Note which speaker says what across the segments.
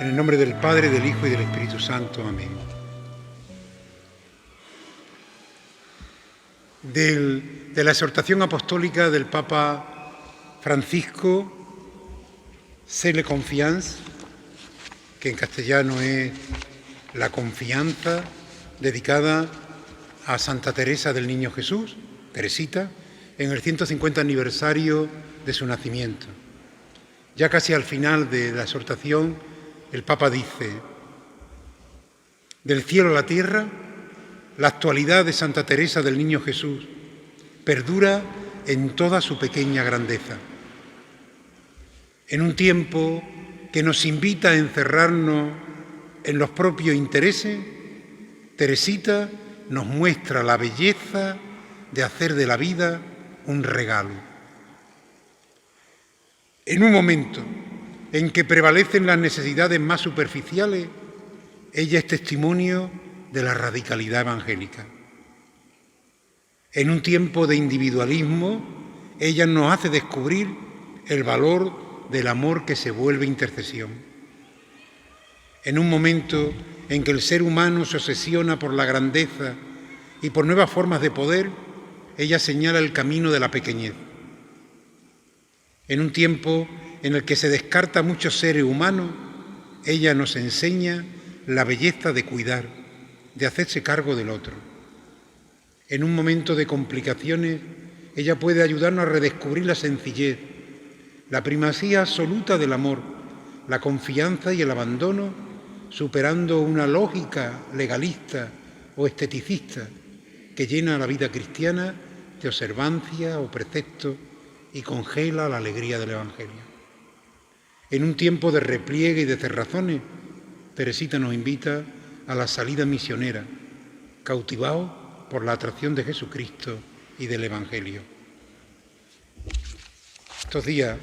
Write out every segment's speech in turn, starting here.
Speaker 1: En el nombre del Padre, del Hijo y del Espíritu Santo. Amén. De la exhortación apostólica del Papa Francisco, C'est la confiance, que en castellano es la confianza, dedicada a Santa Teresa del Niño Jesús, Teresita, en el 150 aniversario de su nacimiento. Ya casi al final de la exhortación, el Papa dice: del cielo a la tierra, la actualidad de Santa Teresa del Niño Jesús perdura en toda su pequeña grandeza. En un tiempo que nos invita a encerrarnos en los propios intereses, Teresita nos muestra la belleza de hacer de la vida un regalo. En un momento en que prevalecen las necesidades más superficiales, ella es testimonio de la radicalidad evangélica. En un tiempo de individualismo, ella nos hace descubrir el valor del amor que se vuelve intercesión. En un momento en que el ser humano se obsesiona por la grandeza y por nuevas formas de poder, ella señala el camino de la pequeñez. En un tiempo en el que se descarta muchos seres humanos, ella nos enseña la belleza de cuidar, de hacerse cargo del otro. En un momento de complicaciones, ella puede ayudarnos a redescubrir la sencillez, la primacía absoluta del amor, la confianza y el abandono, superando una lógica legalista o esteticista que llena la vida cristiana de observancia o preceptos y congela la alegría del Evangelio. En un tiempo de repliegue y de cerrazones, Teresita nos invita a la salida misionera, cautivados por la atracción de Jesucristo y del Evangelio. Estos días,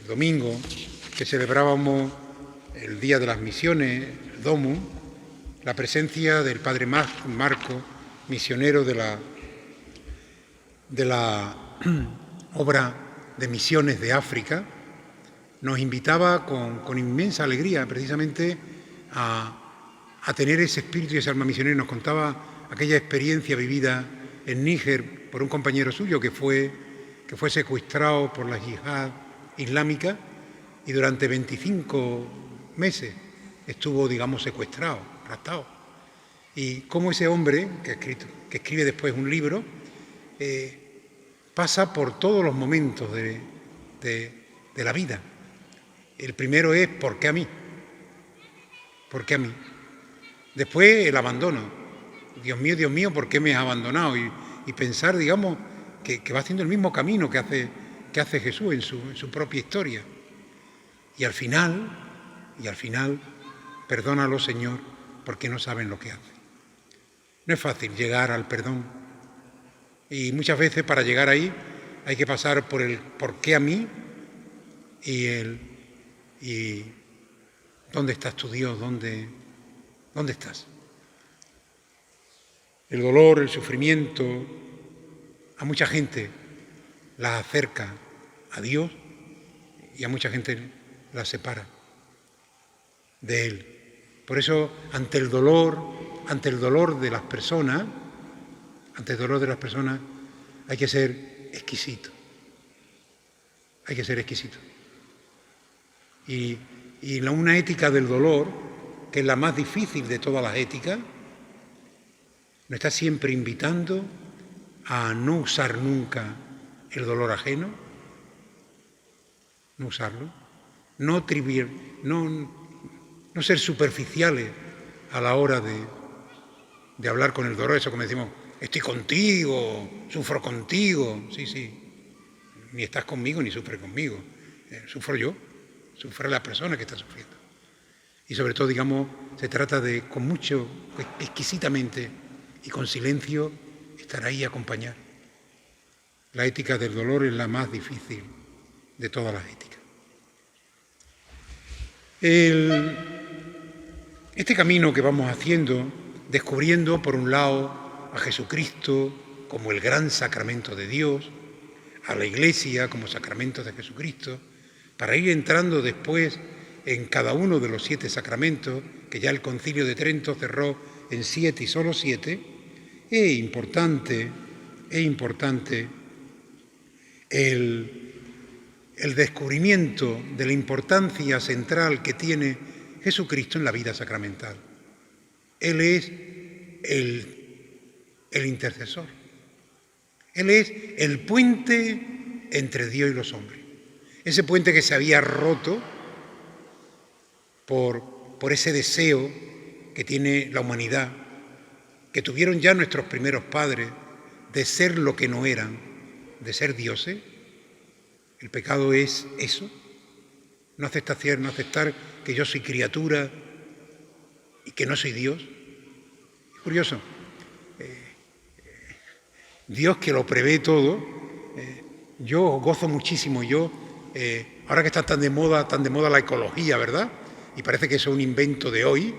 Speaker 1: el domingo, que celebrábamos el Día de las Misiones, el Domus, la presencia del Padre Marco, misionero de la obra de misiones de África, nos invitaba con inmensa alegría precisamente a tener ese espíritu y ese alma misionera. Nos contaba aquella experiencia vivida en Níger por un compañero suyo que fue secuestrado por la yihad islámica y durante 25 meses estuvo, secuestrado, raptado. Y cómo ese hombre, que escribe después un libro, pasa por todos los momentos de la vida. El primero es ¿por qué a mí? ¿Por qué a mí? Después el abandono. Dios mío, ¿por qué me has abandonado? Y pensar, que va haciendo el mismo camino que hace Jesús en su propia historia. Y al final, perdónalo, Señor, porque no saben lo que hacen. No es fácil llegar al perdón. Y muchas veces para llegar ahí hay que pasar por el ¿por qué a mí? Y ¿dónde estás tú, Dios? ¿Dónde estás? El dolor, el sufrimiento, a mucha gente la acerca a Dios y a mucha gente la separa de Él. Por eso, ante el dolor de las personas, hay que ser exquisito. Hay que ser exquisito. Y una ética del dolor, que es la más difícil de todas las éticas, nos está siempre invitando a no usar nunca el dolor ajeno, no usarlo, no ser superficiales a la hora de hablar con el dolor. Eso como decimos, estoy contigo, sufro contigo. Sí, ni estás conmigo ni sufres conmigo, sufro yo. Sufre la persona que está sufriendo. Y sobre todo, se trata de, con mucho, exquisitamente y con silencio, estar ahí y acompañar. La ética del dolor es la más difícil de todas las éticas. Este camino que vamos haciendo, descubriendo, por un lado, a Jesucristo como el gran sacramento de Dios, a la Iglesia como sacramento de Jesucristo, para ir entrando después en cada uno de los 7 sacramentos, que ya el Concilio de Trento cerró en 7 y solo 7, es importante el descubrimiento de la importancia central que tiene Jesucristo en la vida sacramental. Él es el intercesor. Él es el puente entre Dios y los hombres. Ese puente que se había roto por ese deseo que tiene la humanidad, que tuvieron ya nuestros primeros padres de ser lo que no eran, de ser dioses. El pecado es eso, no aceptar que yo soy criatura y que no soy Dios. Es curioso, Dios que lo prevé todo, yo gozo muchísimo, ahora que está tan de moda la ecología, ¿verdad? Y parece que eso es un invento de hoy,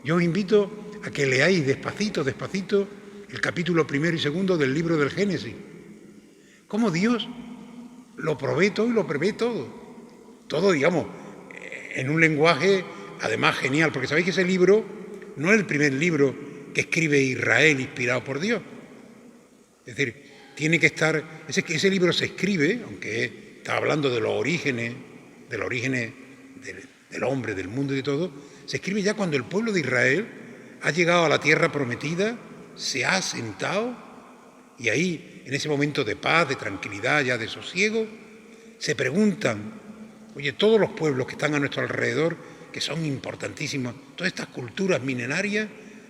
Speaker 1: yo os invito a que leáis despacito el capítulo 1 y 2 del libro del Génesis. Cómo Dios lo provee todo y lo prevé todo. Todo, digamos, en un lenguaje además genial, porque sabéis que ese libro no es el primer libro que escribe Israel inspirado por Dios. Es decir, tiene que estar, ese libro se escribe, aunque está hablando de los orígenes del hombre, del mundo y de todo, se escribe ya cuando el pueblo de Israel ha llegado a la tierra prometida, se ha asentado y ahí, en ese momento de paz, de tranquilidad, ya de sosiego, se preguntan, oye, todos los pueblos que están a nuestro alrededor, que son importantísimos, todas estas culturas milenarias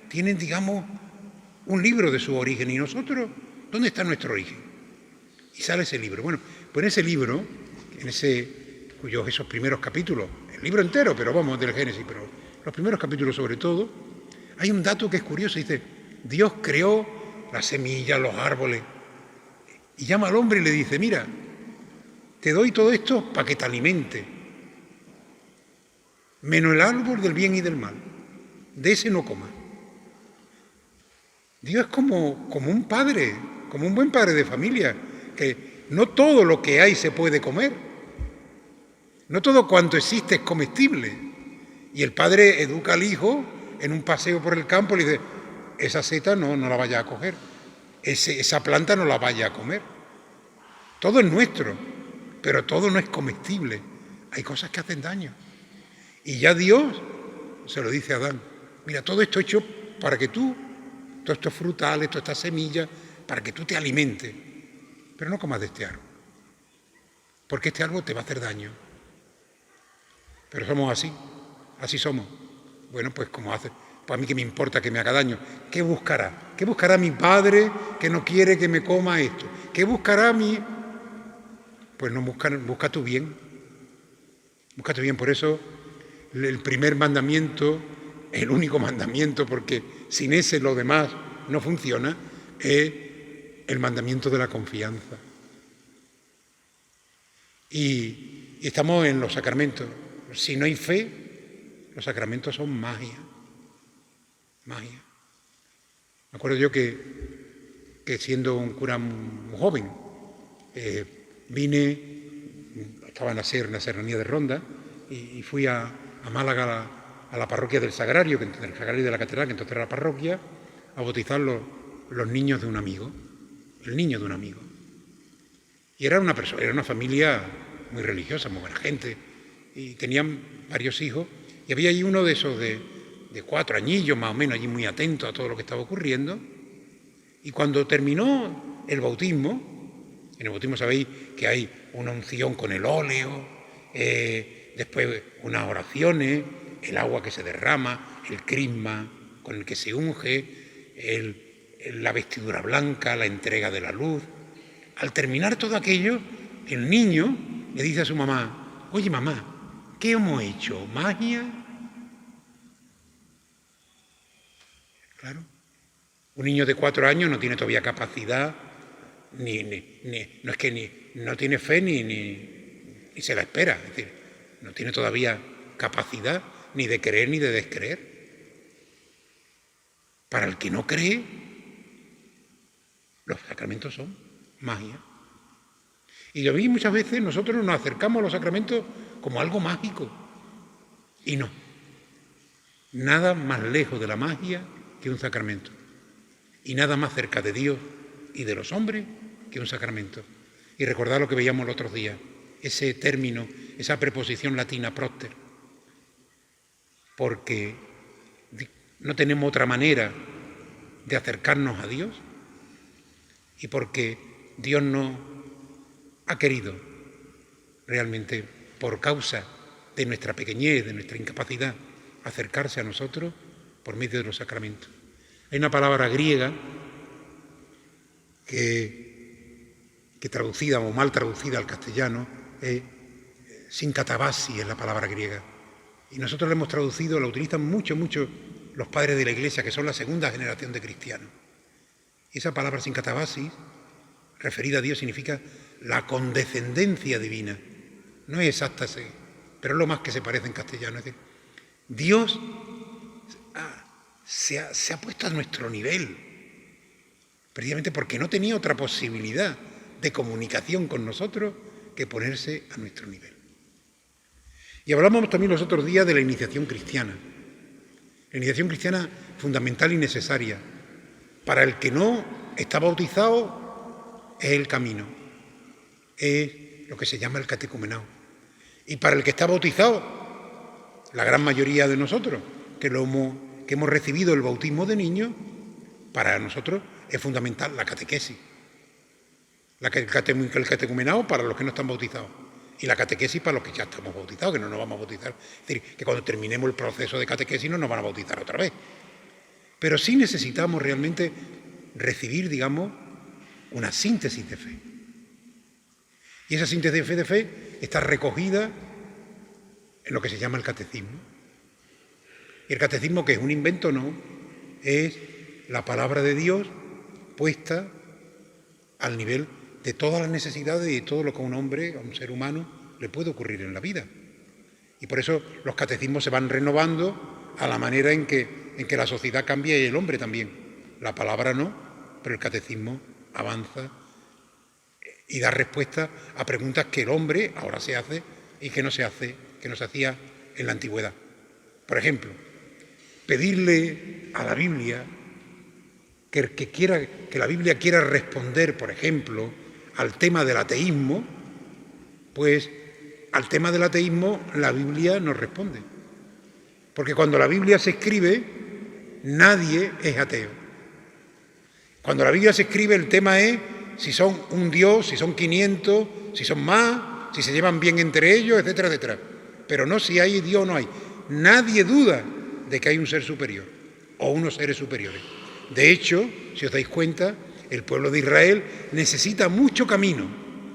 Speaker 1: tienen, digamos, un libro de su origen. ¿Y nosotros? ¿Dónde está nuestro origen? Y sale ese libro. Bueno, pues en ese libro, esos primeros capítulos, el libro entero, pero vamos, del Génesis, pero los primeros capítulos sobre todo, hay un dato que es curioso, dice, Dios creó las semillas, los árboles, y llama al hombre y le dice, mira, te doy todo esto para que te alimente, menos el árbol del bien y del mal, de ese no comas. Dios es como un padre, como un buen padre de familia, que no todo lo que hay se puede comer, no todo cuanto existe es comestible. Y el padre educa al hijo en un paseo por el campo y le dice, esa seta no la vaya a coger, esa planta no la vaya a comer. Todo es nuestro, pero todo no es comestible. Hay cosas que hacen daño. Y ya Dios se lo dice a Adán, mira, todo esto hecho para que tú, todos estos frutales, todas estas semillas, para que tú te alimentes, pero no comas de este árbol, porque este árbol te va a hacer daño. Pero somos así somos. Bueno, pues como hace, pues a mí que me importa que me haga daño. ¿Qué buscará? ¿Qué buscará mi padre que no quiere que me coma esto? ¿Qué buscará mi...? Pues no busca tu bien. Busca tu bien. Por eso el primer mandamiento, el único mandamiento, porque sin ese lo demás no funciona, es el mandamiento de la confianza. Y estamos en los sacramentos. Si no hay fe, los sacramentos son magia. Magia. Me acuerdo yo que siendo un cura muy joven, estaba en la serranía de Ronda, y fui a Málaga a la parroquia del Sagrario, del Sagrario de la Catedral, que entonces era la parroquia, a bautizar los niños de un amigo, el niño de un amigo. Y era una familia muy religiosa, muy buena gente, y tenían varios hijos, y había allí uno de esos de 4 añillos, más o menos, allí muy atento a todo lo que estaba ocurriendo, y cuando terminó el bautismo, en el bautismo sabéis que hay una unción con el óleo, después unas oraciones, el agua que se derrama, el crisma con el que se unge, la vestidura blanca, la entrega de la luz. Al terminar todo aquello, el niño le dice a su mamá, oye mamá, ¿qué hemos hecho? ¿Magia? Claro. Un niño de 4 años no tiene todavía capacidad, no tiene fe ni se la espera. Es decir, no tiene todavía capacidad ni de creer ni de descreer. Para el que no cree, los sacramentos son magia. Y yo vi muchas veces nosotros nos acercamos a los sacramentos como algo mágico. Y no, nada más lejos de la magia que un sacramento. Y nada más cerca de Dios y de los hombres que un sacramento. Y recordad lo que veíamos los otros días, ese término, esa preposición latina, próster, porque no tenemos otra manera de acercarnos a Dios y porque Dios no ha querido realmente, por causa de nuestra pequeñez, de nuestra incapacidad, acercarse a nosotros por medio de los sacramentos. Hay una palabra griega que traducida o mal traducida al castellano es sinkatabasis, es la palabra griega. Y nosotros la hemos traducido, la utilizan mucho los padres de la Iglesia, que son la segunda generación de cristianos. Y esa palabra sinkatabasis, referida a Dios, significa la condescendencia divina. No es exacta, pero es lo más que se parece en castellano. Es decir, Dios se ha puesto a nuestro nivel, precisamente porque no tenía otra posibilidad de comunicación con nosotros que ponerse a nuestro nivel. Y hablamos también los otros días de la iniciación cristiana. La iniciación cristiana fundamental y necesaria. Para el que no está bautizado es el camino, es lo que se llama el catecumenado. Y para el que está bautizado, la gran mayoría de nosotros, que hemos recibido el bautismo de niños, para nosotros es fundamental la catequesis. El catecumenado para los que no están bautizados y la catequesis para los que ya estamos bautizados, que no nos vamos a bautizar. Es decir, que cuando terminemos el proceso de catequesis no nos van a bautizar otra vez. Pero sí necesitamos realmente recibir, digamos, una síntesis de fe. Y esa síntesis de fe está recogida en lo que se llama el catecismo. Y el catecismo, que es un invento, no, es la palabra de Dios puesta al nivel de todas las necesidades y de todo lo que a un hombre, a un ser humano, le puede ocurrir en la vida. Y por eso los catecismos se van renovando a la manera en que la sociedad cambia y el hombre también. La palabra no, pero el catecismo avanza y da respuesta a preguntas que el hombre ahora se hace y que no se hacía en la antigüedad. Por ejemplo, pedirle a la Biblia que la Biblia quiera responder, por ejemplo, al tema del ateísmo, pues al tema del ateísmo la Biblia nos responde. Porque cuando la Biblia se escribe, nadie es ateo. Cuando la Biblia se escribe, el tema es si son un Dios, si son 500, si son más, si se llevan bien entre ellos, etcétera, etcétera. Pero no si hay Dios o no hay. Nadie duda de que hay un ser superior o unos seres superiores. De hecho, si os dais cuenta, el pueblo de Israel necesita mucho camino,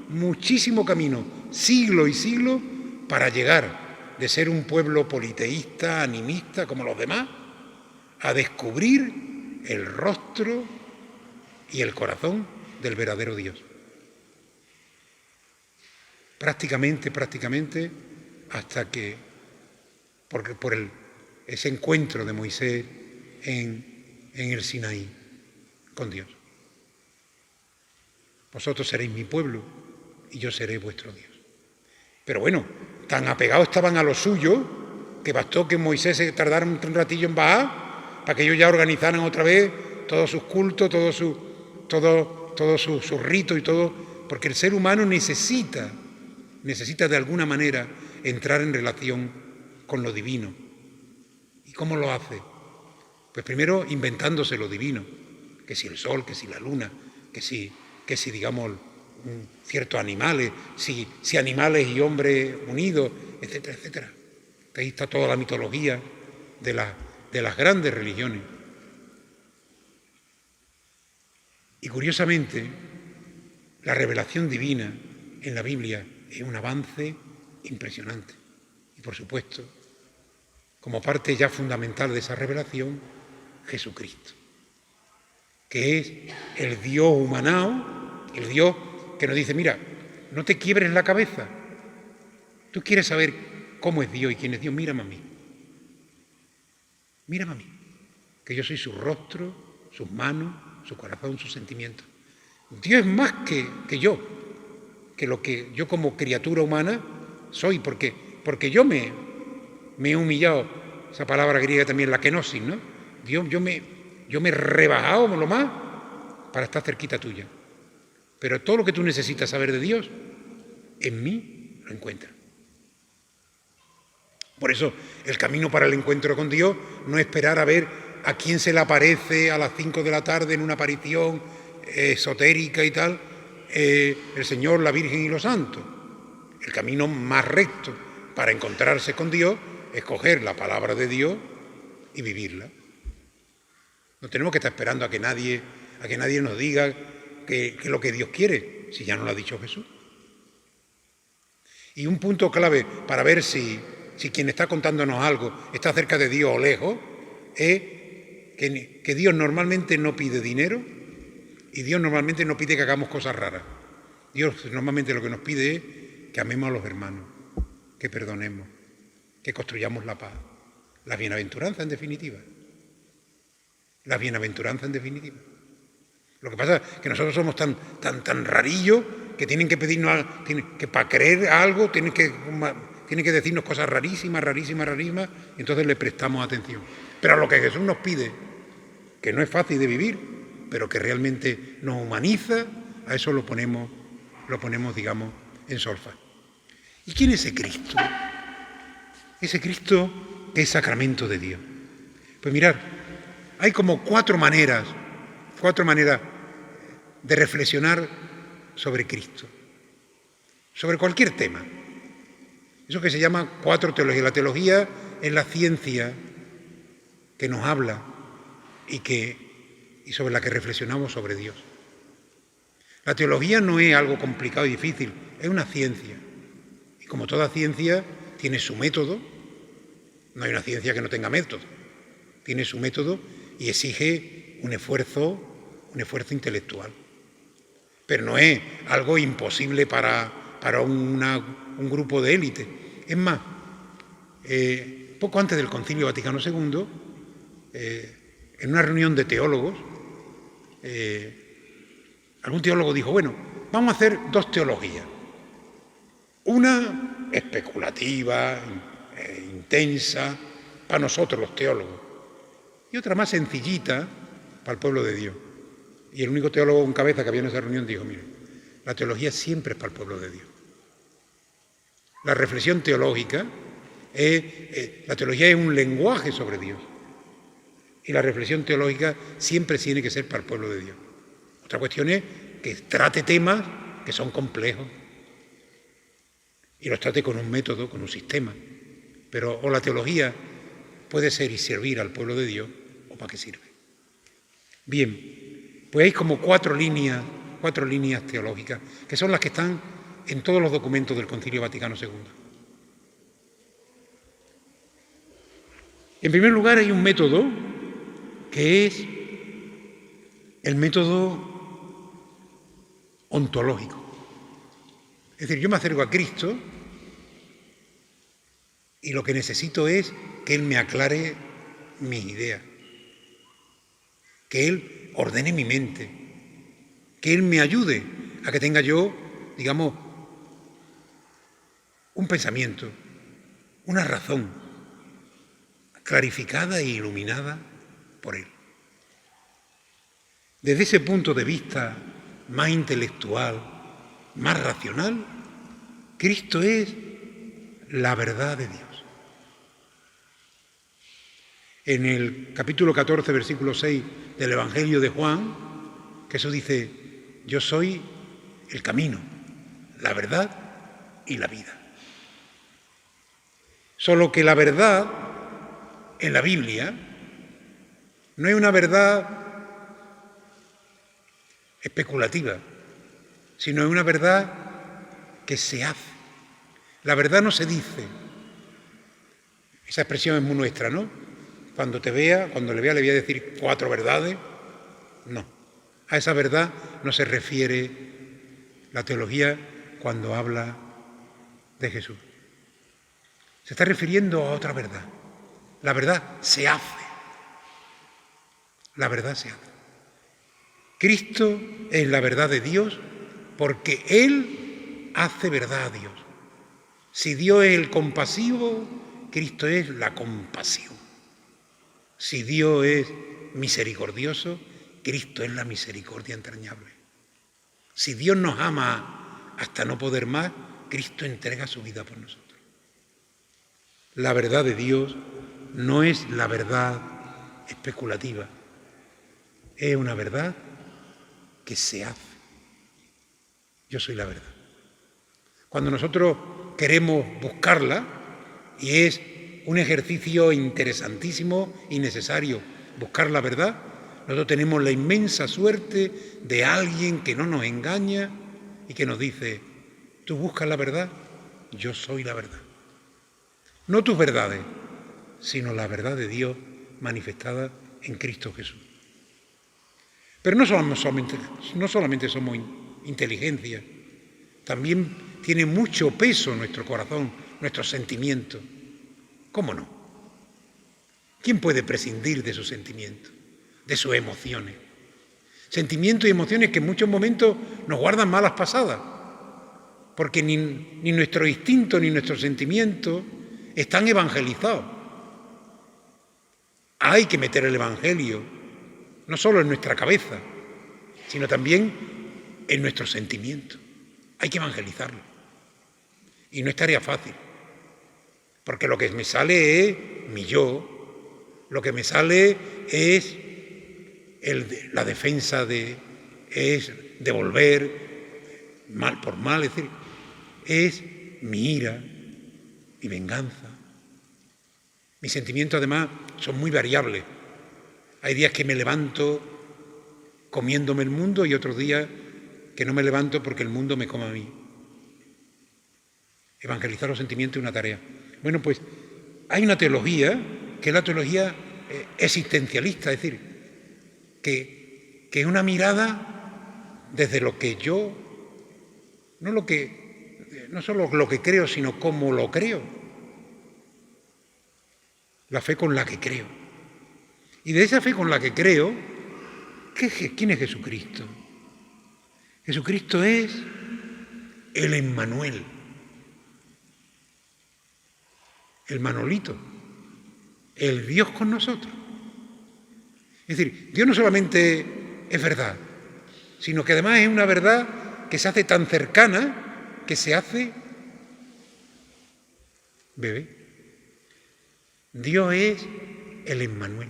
Speaker 1: muchísimo camino, siglos y siglos, para llegar de ser un pueblo politeísta, animista, como los demás, a descubrir el rostro y el corazón del verdadero Dios. Prácticamente, hasta que, ese encuentro de Moisés en el Sinaí con Dios. Vosotros seréis mi pueblo y yo seré vuestro Dios. Pero bueno, tan apegados estaban a lo suyo que bastó que Moisés se tardara un ratillo en bajar para que ellos ya organizaran otra vez todos sus cultos, todos sus ritos y todo, porque el ser humano necesita de alguna manera entrar en relación con lo divino. ¿Y cómo lo hace? Pues primero inventándose lo divino, que si el sol, que si la luna, que si digamos ciertos animales, si animales y hombres unidos, etcétera, etcétera. Ahí está toda la mitología de las grandes religiones. Y curiosamente, la revelación divina en la Biblia es un avance impresionante. Y por supuesto, como parte ya fundamental de esa revelación, Jesucristo, que es el Dios humanado, el Dios que nos dice, mira, no te quiebres la cabeza. Tú quieres saber cómo es Dios y quién es Dios, mírame a mí. Mírame a mí, que yo soy su rostro, sus manos, su corazón, sus sentimientos. Dios es más que yo, que lo que yo como criatura humana soy, porque yo me me he humillado, esa palabra griega también, la kenosis, ¿no? Dios, yo me he rebajado lo más para estar cerquita tuya. Pero todo lo que tú necesitas saber de Dios, en mí lo encuentras. Por eso el camino para el encuentro con Dios no es esperar a ver a quién se le aparece a las 5 de la tarde en una aparición esotérica y tal, el Señor, la Virgen y los santos. El camino más recto para encontrarse con Dios es coger la palabra de Dios y vivirla. No tenemos que estar esperando a que nadie nos diga que lo que Dios quiere, si ya nos lo ha dicho Jesús. Y un punto clave para ver si quien está contándonos algo está cerca de Dios o lejos, es que Dios normalmente no pide dinero y Dios normalmente no pide que hagamos cosas raras. Dios normalmente lo que nos pide es que amemos a los hermanos, que perdonemos, que construyamos la paz. La bienaventuranza en definitiva. La bienaventuranza en definitiva. Lo que pasa es que nosotros somos tan rarillos que tienen que pedirnos, que para creer algo tienen que decirnos cosas rarísimas, y entonces le prestamos atención. Pero a lo que Jesús nos pide, que no es fácil de vivir, pero que realmente nos humaniza, a eso lo ponemos, digamos, en solfa. ¿Y quién es ese Cristo? Ese Cristo que es sacramento de Dios. Pues mirad, hay como cuatro maneras de reflexionar sobre Cristo, sobre cualquier tema. Eso que se llama cuatro teologías. La teología es la ciencia que nos habla y sobre la que reflexionamos sobre Dios. La teología no es algo complicado y difícil, es una ciencia. Y como toda ciencia tiene su método, no hay una ciencia que no tenga método, tiene su método y exige un esfuerzo intelectual. Pero no es algo imposible para un grupo de élite. Es más, poco antes del Concilio Vaticano II, en una reunión de teólogos, algún teólogo dijo, bueno, vamos a hacer dos teologías. Una especulativa, intensa, para nosotros los teólogos, y otra más sencillita para el pueblo de Dios. Y el único teólogo con cabeza que había en esa reunión dijo, mire, la teología siempre es para el pueblo de Dios. La reflexión teológica la teología es un lenguaje sobre Dios. Y la reflexión teológica siempre tiene que ser para el pueblo de Dios. Otra cuestión es que trate temas que son complejos y los trate con un método, con un sistema. Pero o la teología puede ser y servir al pueblo de Dios, o para qué sirve. Bien, pues hay como cuatro líneas teológicas, que son las que están en todos los documentos del Concilio Vaticano II. En primer lugar, hay un método que es el método ontológico. Es decir, yo me acerco a Cristo y lo que necesito es que Él me aclare mis ideas, que Él ordene mi mente, que Él me ayude a que tenga yo, digamos, un pensamiento, una razón clarificada e iluminada por Él. Desde ese punto de vista más intelectual, más racional, Cristo es la verdad de Dios. En el capítulo 14, versículo 6 del Evangelio de Juan, Jesús dice, yo soy el camino, la verdad y la vida. Solo que la verdad en la Biblia no es una verdad especulativa, sino es una verdad que se hace. La verdad no se dice. Esa expresión es muy nuestra, ¿no? Cuando le vea, le voy a decir 4 verdades. No. A esa verdad no se refiere la teología cuando habla de Jesús. Se está refiriendo a otra verdad. La verdad se hace. La verdad se hace. Cristo es la verdad de Dios porque Él hace verdad a Dios. Si Dios es el compasivo, Cristo es la compasión. Si Dios es misericordioso, Cristo es la misericordia entrañable. Si Dios nos ama hasta no poder más, Cristo entrega su vida por nosotros. La verdad de Dios no es la verdad especulativa, es una verdad que se hace. Yo soy la verdad. Cuando nosotros queremos buscarla, y es un ejercicio interesantísimo y necesario buscar la verdad, nosotros tenemos la inmensa suerte de alguien que no nos engaña y que nos dice: tú buscas la verdad, yo soy la verdad. No tus verdades, sino la verdad de Dios manifestada en Cristo Jesús. Pero no solamente somos inteligencia, también tiene mucho peso nuestro corazón, nuestros sentimientos. ¿Cómo no? ¿Quién puede prescindir de sus sentimientos, de sus emociones? Sentimientos y emociones que en muchos momentos nos guardan malas pasadas, porque ni nuestro instinto ni nuestros sentimientos están evangelizados. Hay que meter el evangelio, no solo en nuestra cabeza, sino también en nuestros sentimientos. Hay que evangelizarlo. Y no es tarea fácil, porque lo que me sale es mi yo, lo que me sale es la defensa es devolver mal por mal, es decir, es mi ira, mi venganza. Mis sentimientos además son muy variables. Hay días que me levanto comiéndome el mundo y otros días que no me levanto porque el mundo me come a mí. Evangelizar los sentimientos es una tarea. Bueno, pues hay una teología que es la teología existencialista, es decir, que es una mirada desde lo que yo, no solo lo que creo, sino cómo lo creo. La fe con la que creo. Y de esa fe con la que creo, ¿quién es Jesucristo? Jesucristo es el Emmanuel, el Manolito, el Dios con nosotros. Es decir, Dios no solamente es verdad, sino que además es una verdad que se hace tan cercana que se hace bebé. Dios es el Emmanuel.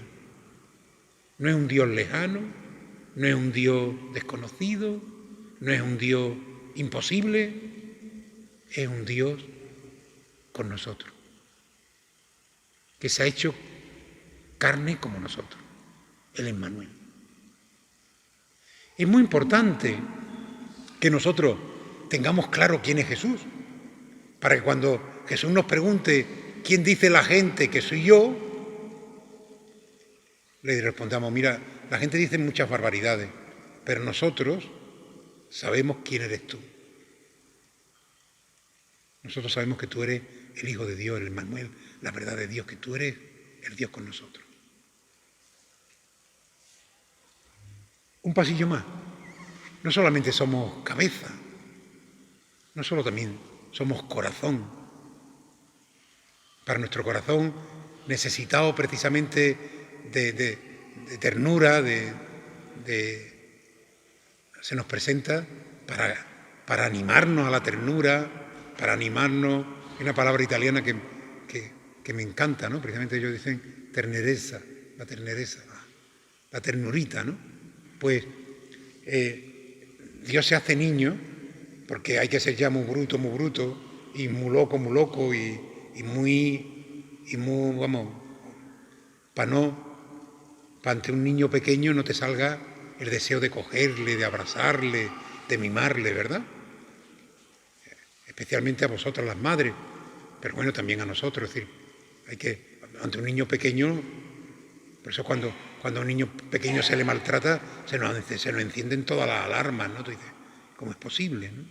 Speaker 1: No es un Dios lejano, no es un Dios desconocido, no es un Dios imposible, es un Dios con nosotros, que se ha hecho carne como nosotros, el Emmanuel. Es muy importante que nosotros tengamos claro quién es Jesús, para que cuando Jesús nos pregunte quién dice la gente que soy yo, le respondamos: mira, la gente dice muchas barbaridades, pero nosotros sabemos quién eres tú. Nosotros sabemos que tú eres el Hijo de Dios, el Emmanuel, la verdad de Dios, que tú eres el Dios con nosotros. Un pasillo más. No solamente somos cabeza, no solo también somos corazón. Para nuestro corazón, necesitado precisamente de ternura, se nos presenta para animarnos a la ternura, para animarnos. Hay una palabra italiana que me encanta, ¿no? Precisamente ellos dicen ternerezza, la ternurita, ¿no? Pues Dios se hace niño, porque hay que ser ya muy bruto, y muy loco, y muy, vamos, para ante un niño pequeño no te salga el deseo de cogerle, de abrazarle, de mimarle, ¿verdad? Especialmente a vosotras las madres, pero bueno, también a nosotros, es decir, hay que, ante un niño pequeño, por eso cuando a un niño pequeño se le maltrata, se nos encienden todas las alarmas, ¿no? Tú dices, ¿cómo es posible, no?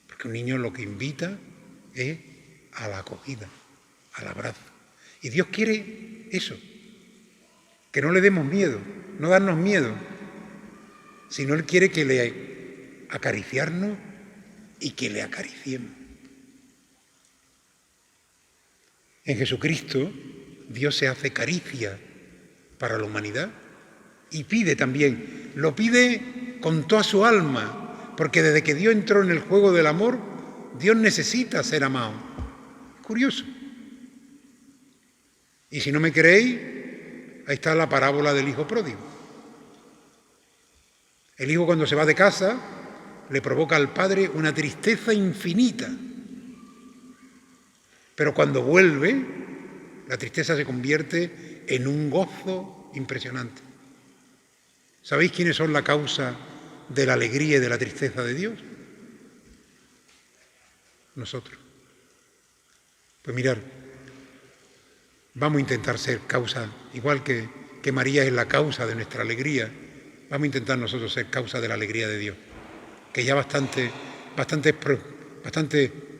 Speaker 1: Porque un niño lo que invita es a la acogida, al abrazo. Y Dios quiere eso, que no le demos miedo, no darnos miedo, sino Él quiere que le acariciarnos y que le acariciemos. En Jesucristo, Dios se hace caricia para la humanidad y pide también, lo pide con toda su alma, porque desde que Dios entró en el juego del amor, Dios necesita ser amado. Curioso. Y si no me creéis, ahí está la parábola del hijo pródigo. El hijo, cuando se va de casa, le provoca al padre una tristeza infinita. Pero cuando vuelve, la tristeza se convierte en un gozo impresionante. ¿Sabéis quiénes son la causa de la alegría y de la tristeza de Dios? Nosotros. Pues mirad, vamos a intentar ser causa, igual que María es la causa de nuestra alegría, vamos a intentar nosotros ser causa de la alegría de Dios, que ya bastante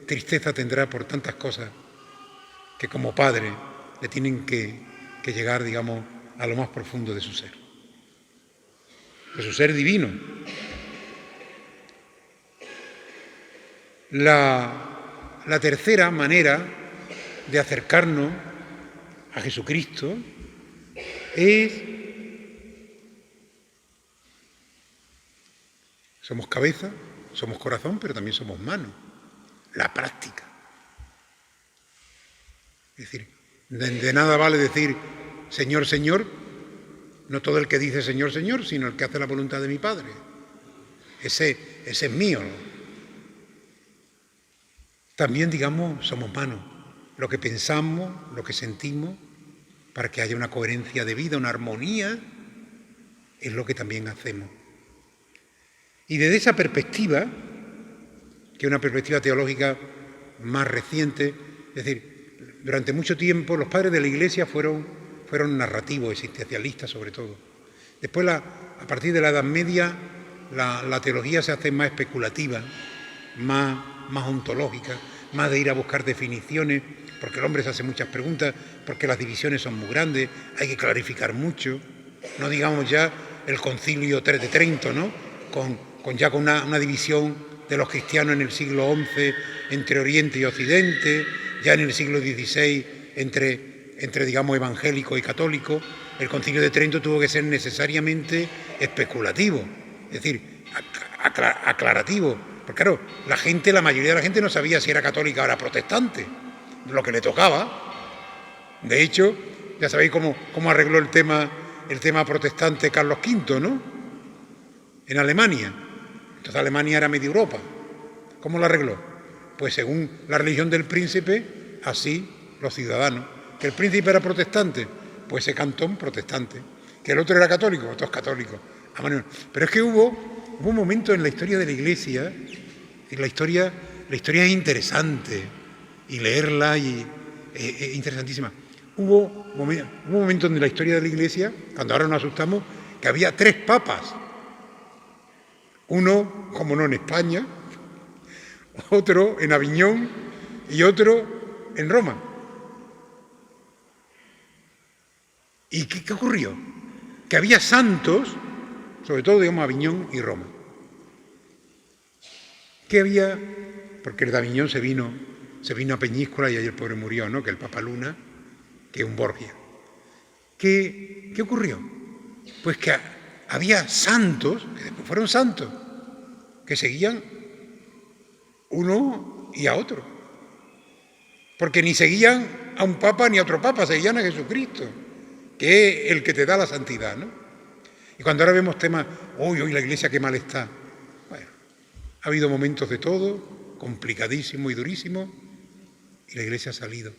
Speaker 1: tristeza tendrá por tantas cosas que como padre le tienen que llegar, digamos, a lo más profundo de su ser divino. La tercera manera de acercarnos a Jesucristo es, somos cabeza, somos corazón, pero también somos mano, la práctica. Es decir, de nada vale decir Señor, Señor, no todo el que dice Señor, Señor, sino el que hace la voluntad de mi Padre. Ese es mío, ¿no? También, digamos, somos manos, lo que pensamos, lo que sentimos, para que haya una coherencia de vida, una armonía, es lo que también hacemos. Y desde esa perspectiva, que es una perspectiva teológica más reciente, es decir, durante mucho tiempo los padres de la Iglesia fueron narrativos, existencialistas sobre todo. Después, a partir de la Edad Media, la teología se hace más especulativa, más ontológica, más de ir a buscar definiciones, porque el hombre se hace muchas preguntas, porque las divisiones son muy grandes, hay que clarificar mucho. No digamos ya el Concilio de Trento, ¿no? Con una división de los cristianos en el siglo XI entre Oriente y Occidente, ya en el siglo XVI entre digamos, evangélico y católico. El Concilio de Trento tuvo que ser necesariamente especulativo, es decir, aclarativo. Porque claro, la mayoría de la gente no sabía si era católica o era protestante, lo que le tocaba. De hecho, ya sabéis cómo arregló el tema protestante Carlos V, ¿no? En Alemania. Entonces Alemania era media Europa. ¿Cómo lo arregló? Pues según la religión del príncipe, así los ciudadanos. Que el príncipe era protestante, pues ese cantón protestante. Que el otro era católico, otros católicos. Pero es que hubo un momento en la historia de la Iglesia, y la historia es interesante, y leerla es interesantísima. Hubo un momento en la historia de la Iglesia, cuando ahora nos asustamos, que había 3 papas. Uno, como no, en España, otro en Aviñón y otro en Roma. ¿Y qué ocurrió? Que había santos, sobre todo, digamos, Aviñón y Roma. ¿Qué había? Porque el de Aviñón se vino a Peñíscola y ayer el pobre murió, ¿no? Que el Papa Luna, que es un Borgia. ¿Qué ocurrió? Pues que había santos, que después fueron santos, que seguían uno y a otro. Porque ni seguían a un papa ni a otro papa, seguían a Jesucristo, que es el que te da la santidad, ¿no? Y cuando ahora vemos temas, hoy la Iglesia qué mal está. Bueno, ha habido momentos de todo, complicadísimos y durísimos, y la Iglesia ha salido.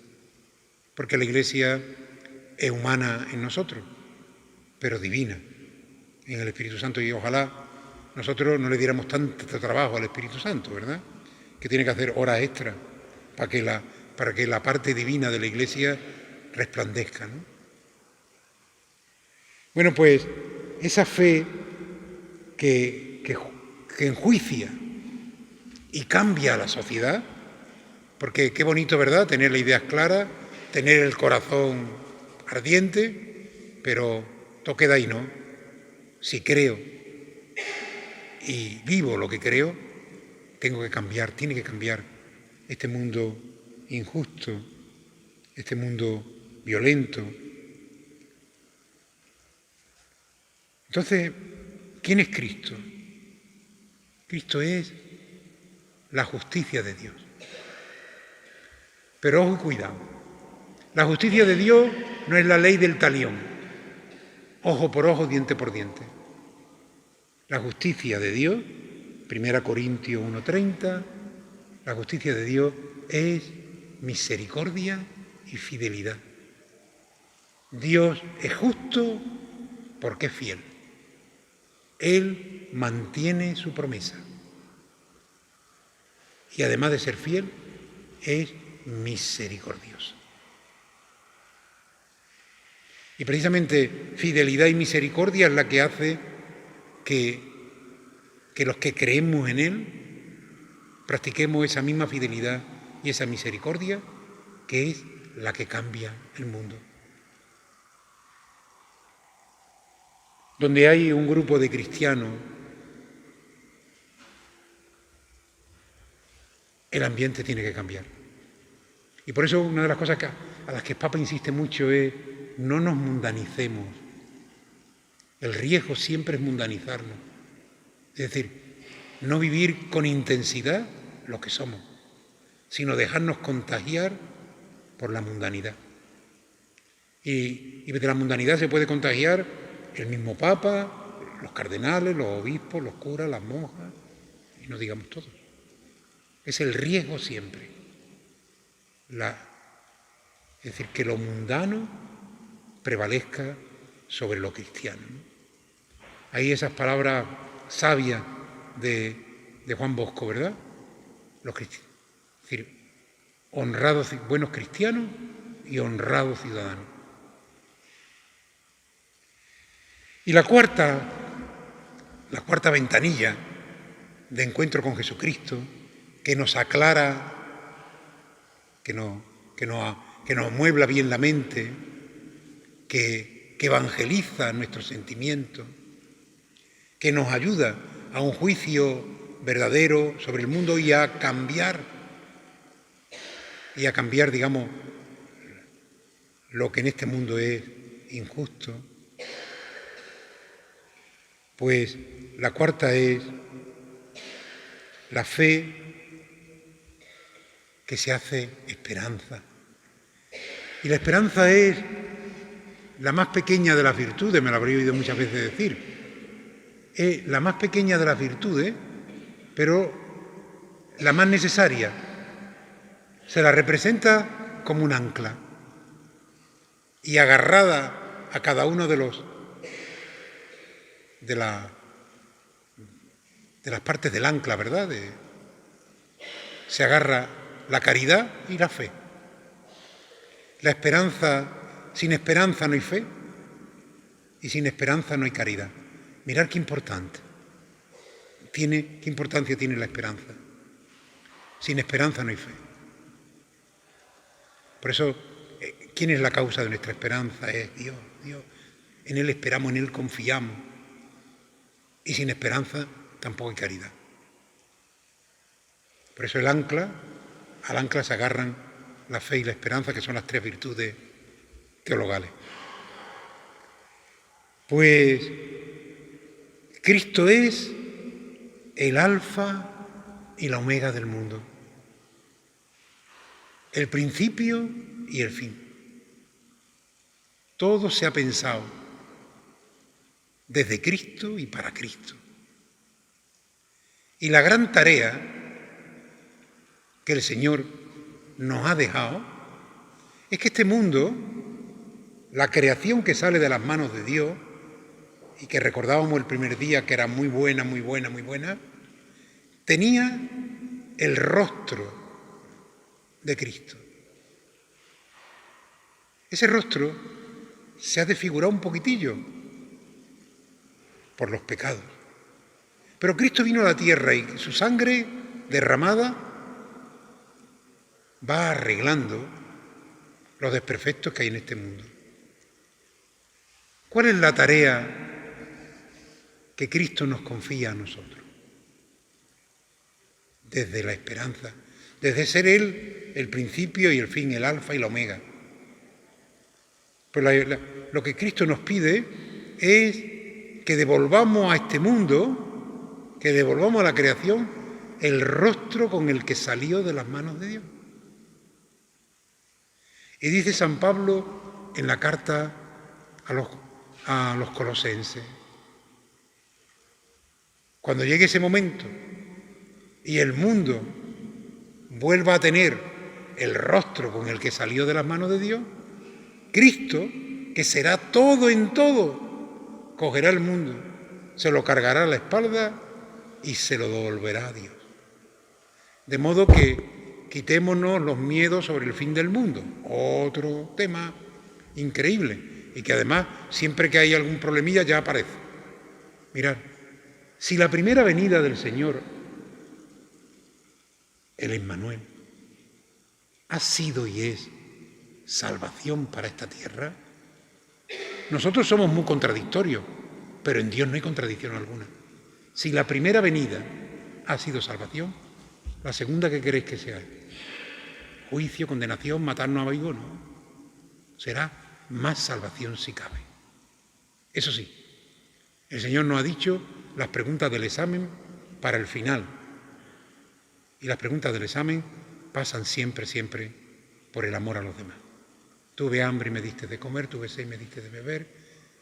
Speaker 1: Porque la Iglesia es humana en nosotros, pero divina en el Espíritu Santo, y ojalá nosotros no le diéramos tanto trabajo al Espíritu Santo, ¿verdad? Que tiene que hacer horas extras para que la parte divina de la Iglesia resplandezca, ¿no? Bueno, pues esa fe que enjuicia y cambia a la sociedad, porque qué bonito, ¿verdad?, tener las ideas claras, tener el corazón ardiente, pero todo queda ahí, ¿no? Si creo y vivo lo que creo, tiene que cambiar este mundo injusto este mundo violento. Entonces, ¿quién es Cristo? Cristo es la justicia de Dios. Pero ojo y cuidado, la justicia de Dios no es la ley del talión, ojo por ojo, diente por diente. La justicia de Dios, 1 Corintios 1:30, la justicia de Dios es misericordia y fidelidad. Dios es justo porque es fiel. Él mantiene su promesa. Y además de ser fiel, es misericordioso. Y precisamente fidelidad y misericordia es la que hace que los que creemos en Él practiquemos esa misma fidelidad y esa misericordia que es la que cambia el mundo. Donde hay un grupo de cristianos, el ambiente tiene que cambiar. Y por eso una de las cosas a las que el Papa insiste mucho es no nos mundanicemos. El riesgo siempre es mundanizarnos. Es decir, no vivir con intensidad lo que somos, sino dejarnos contagiar por la mundanidad. Y de la mundanidad se puede contagiar el mismo Papa, los cardenales, los obispos, los curas, las monjas, y no digamos todos. Es el riesgo siempre. Es decir, que lo mundano prevalezca sobre lo cristiano, ¿no? Hay esas palabras sabias de Juan Bosco, ¿verdad? Es decir, honrados, buenos cristianos y honrados ciudadanos. Y la cuarta ventanilla de encuentro con Jesucristo, que nos aclara, que nos amuebla bien la mente, que evangeliza nuestros sentimientos, que nos ayuda a un juicio verdadero sobre el mundo y a cambiar, digamos, lo que en este mundo es injusto. Pues la cuarta es la fe que se hace esperanza. Y la esperanza es la más pequeña de las virtudes, me lo habréis oído muchas veces decir. Es la más pequeña de las virtudes, pero la más necesaria. Se la representa como un ancla y agarrada a cada uno de las partes del ancla, ¿verdad? Se agarra la caridad y la fe. La esperanza, sin esperanza no hay fe y sin esperanza no hay caridad. Mirad qué importante. Qué importancia tiene la esperanza. Sin esperanza no hay fe. Por eso, ¿quién es la causa de nuestra esperanza? Es Dios. Dios. En Él esperamos, en Él confiamos. Y sin esperanza tampoco hay caridad. Por eso al ancla se agarran la fe y la esperanza, que son las tres virtudes teologales. Pues Cristo es el alfa y la omega del mundo, el principio y el fin. Todo se ha pensado desde Cristo y para Cristo. Y la gran tarea que el Señor nos ha dejado es que este mundo, la creación que sale de las manos de Dios y que recordábamos el primer día que era muy buena, muy buena, muy buena, tenía el rostro de Cristo. Ese rostro se ha desfigurado un poquitillo por los pecados. Pero Cristo vino a la tierra y su sangre derramada va arreglando los desperfectos que hay en este mundo. ¿Cuál es la tarea que Cristo nos confía a nosotros? Desde la esperanza, desde ser Él el principio y el fin, el alfa y la omega. Pues lo que Cristo nos pide es que devolvamos a este mundo, que devolvamos a la creación el rostro con el que salió de las manos de Dios. Y dice San Pablo en la carta a los colosenses: cuando llegue ese momento y el mundo vuelva a tener el rostro con el que salió de las manos de Dios, Cristo, que será todo en todo, cogerá el mundo, se lo cargará a la espalda y se lo devolverá a Dios. De modo que quitémonos los miedos sobre el fin del mundo, otro tema increíble y que además siempre que hay algún problemilla ya aparece. Mirad, si la primera venida del Señor, el Emmanuel, ha sido y es salvación para esta tierra, nosotros somos muy contradictorios, pero en Dios no hay contradicción alguna. Si la primera venida ha sido salvación, la segunda, ¿qué queréis que sea? Juicio, condenación, matarnos a vivo, no. Será más salvación si cabe. Eso sí, el Señor nos ha dicho las preguntas del examen para el final. Y las preguntas del examen pasan siempre, siempre por el amor a los demás. Tuve hambre y me diste de comer, tuve sed y me diste de beber,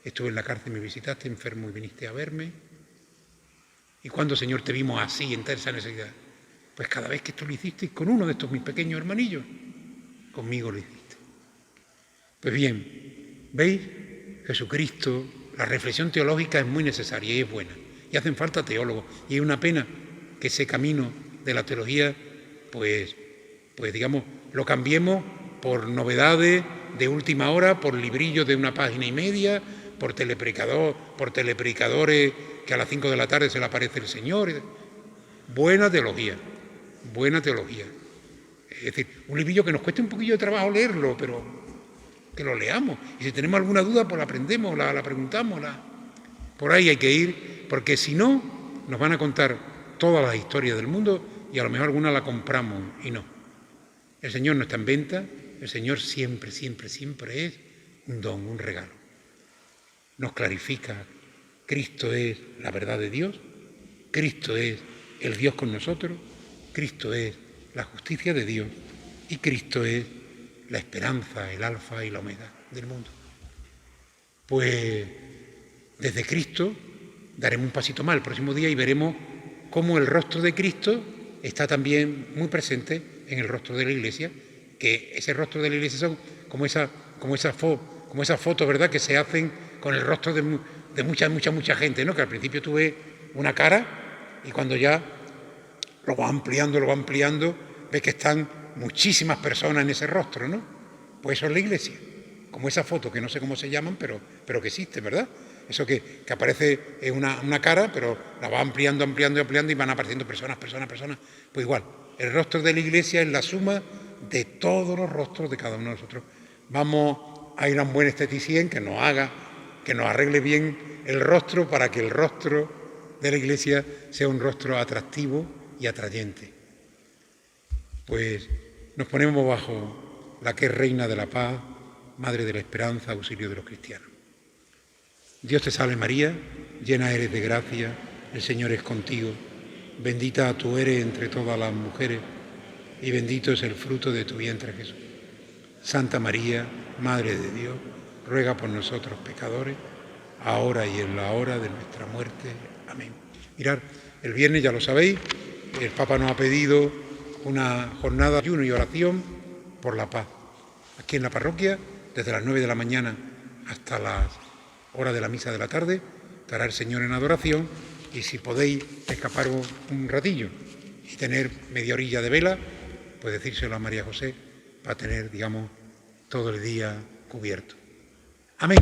Speaker 1: estuve en la cárcel y me visitaste, enfermo y viniste a verme. ¿Y cuándo, Señor, te vimos así, en esa necesidad? Pues cada vez que tú lo hiciste con uno de estos mis pequeños hermanillos, conmigo lo hiciste. Pues bien, ¿veis? Jesucristo, la reflexión teológica es muy necesaria y es buena. Y hacen falta teólogos. Y es una pena que ese camino de la teología, pues digamos, lo cambiemos por novedades de última hora, por librillos de una página y media, por telepredicadores que a las 5 de la tarde se le aparece el Señor. Buena teología, buena teología. Es decir, un librillo que nos cueste un poquillo de trabajo leerlo, pero que lo leamos. Y si tenemos alguna duda, pues la aprendemos, la preguntamos. Por ahí hay que ir, porque si no, nos van a contar todas las historias del mundo y a lo mejor alguna la compramos y no. El Señor no está en venta, el Señor siempre, siempre, siempre es un don, un regalo. Nos clarifica, Cristo es la verdad de Dios, Cristo es el Dios con nosotros, Cristo es la justicia de Dios y Cristo es la esperanza, el alfa y la omega del mundo. Pues desde Cristo daremos un pasito más el próximo día y veremos cómo el rostro de Cristo está también muy presente en el rostro de la Iglesia, que ese rostro de la Iglesia son como esas fotos, ¿verdad?, que se hacen con el rostro de mucha gente, ¿no? Que al principio tú ves una cara y cuando ya lo va ampliando, ves que están muchísimas personas en ese rostro, ¿no? Pues eso es la Iglesia, como esa foto que no sé cómo se llaman, pero que existe, ¿verdad? Eso que aparece en una cara, pero la va ampliando y van apareciendo personas. Pues igual, el rostro de la Iglesia es la suma de todos los rostros de cada uno de nosotros. Vamos a ir a un buen esteticien que nos arregle bien el rostro para que el rostro de la Iglesia sea un rostro atractivo y atrayente. Pues nos ponemos bajo la que es Reina de la Paz, Madre de la Esperanza, auxilio de los cristianos. Dios te salve María, llena eres de gracia, el Señor es contigo, bendita tú eres entre todas las mujeres y bendito es el fruto de tu vientre Jesús. Santa María, Madre de Dios, ruega por nosotros pecadores, ahora y en la hora de nuestra muerte. Amén. Mirad, el viernes ya lo sabéis, el Papa nos ha pedido una jornada de ayuno y oración por la paz. Aquí en la parroquia, desde las 9 de la mañana hasta las hora de la misa de la tarde, estará el Señor en adoración y si podéis escaparos un ratillo y tener media orilla de vela, pues decírselo a María José para tener, digamos, todo el día cubierto. Amén.